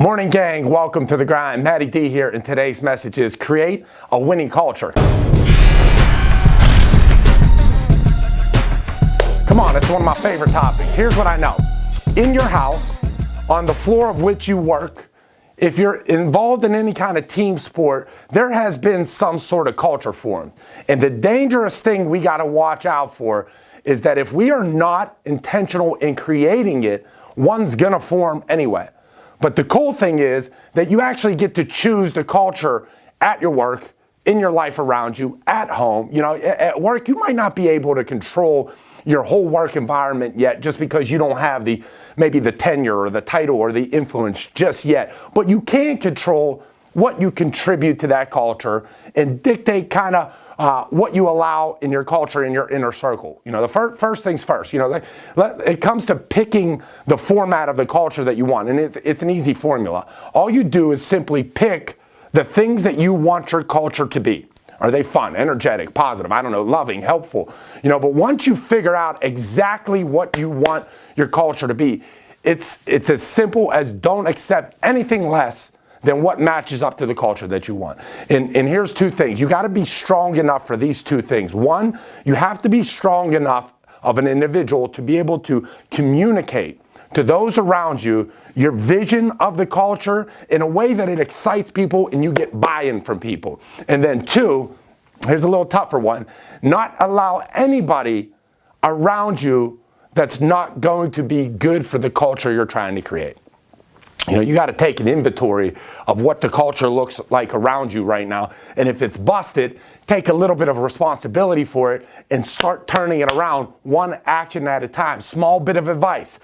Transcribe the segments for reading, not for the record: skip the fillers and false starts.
Morning gang, welcome to the grind. Matty D here, and today's message is create a winning culture. Come on, it's one of my favorite topics. Here's what I know. In your house, on the floor of which you work, if you're involved in any kind of team sport, there has been some sort of culture formed. And the dangerous thing we got to watch out for is that if we are not intentional in creating it, one's going to form anyway. But the cool thing is that you actually get to choose the culture at your work, in your life around you, at home. You know, at work, you might not be able to control your whole work environment yet just because you don't have maybe the tenure or the title or the influence just yet. But you can control what you contribute to that culture and dictate kind of what you allow in your culture, in your inner circle. You know, the first things first, you know, it comes to picking the format of the culture that you want. And it's an easy formula. All you do is simply pick the things that you want your culture to be. Are they fun, energetic, positive, I don't know, loving, helpful? You know, but once you figure out exactly what you want your culture to be, it's as simple as don't accept anything less than what matches up to the culture that you want. And here's two things. You got to be strong enough for these two things. One, you have to be strong enough of an individual to be able to communicate to those around you your vision of the culture in a way that it excites people and you get buy-in from people. And then two, here's a little tougher one, not allow anybody around you that's not going to be good for the culture you're trying to create. You know, you got to take an inventory of what the culture looks like around you right now. And if it's busted, take a little bit of responsibility for it and start turning it around one action at a time. Small bit of advice.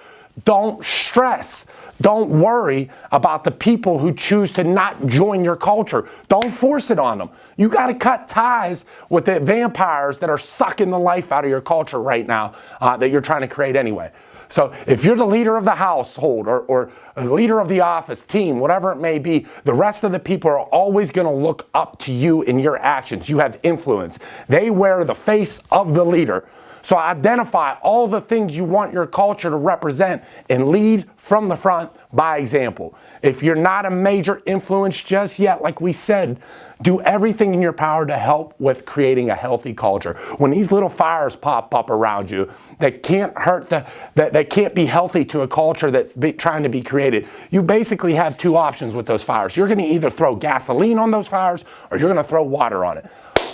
Don't stress. Don't worry about the people who choose to not join your culture. Don't force it on them. You got to cut ties with the vampires that are sucking the life out of your culture right now that you're trying to create anyway. So if you're the leader of the household or the leader of the office, team, whatever it may be, the rest of the people are always going to look up to you in your actions. You have influence. They wear the face of the leader. So identify all the things you want your culture to represent and lead from the front by example. If you're not a major influence just yet, like we said, do everything in your power to help with creating a healthy culture. When these little fires pop up around you that can't hurt that can't be healthy to a culture that's trying to be created, you basically have two options with those fires. You're going to either throw gasoline on those fires or you're going to throw water on it.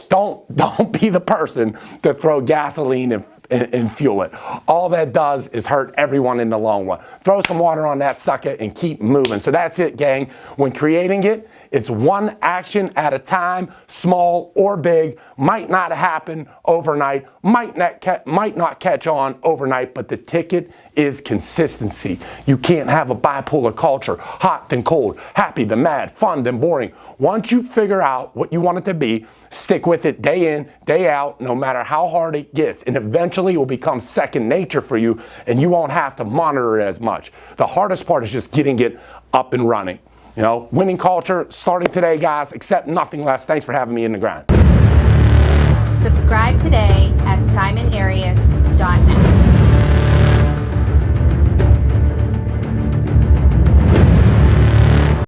Don't be the person to throw gasoline and fuel it. All that does is hurt everyone in the long run. Throw some water on that sucker and keep moving. So that's it, gang. When creating it, it's one action at a time, small or big, might not happen overnight, might not catch on overnight, but the ticket is consistency. You can't have a bipolar culture, hot then cold, happy then mad, fun then boring. Once you figure out what you want it to be, stick with it day in, day out, no matter how hard it gets. And eventually it will become second nature for you and you won't have to monitor it as much. The hardest part is just getting it up and running. You know, winning culture starting today, guys. Accept nothing less. Thanks for having me in the grind. Subscribe today at simonarias.net.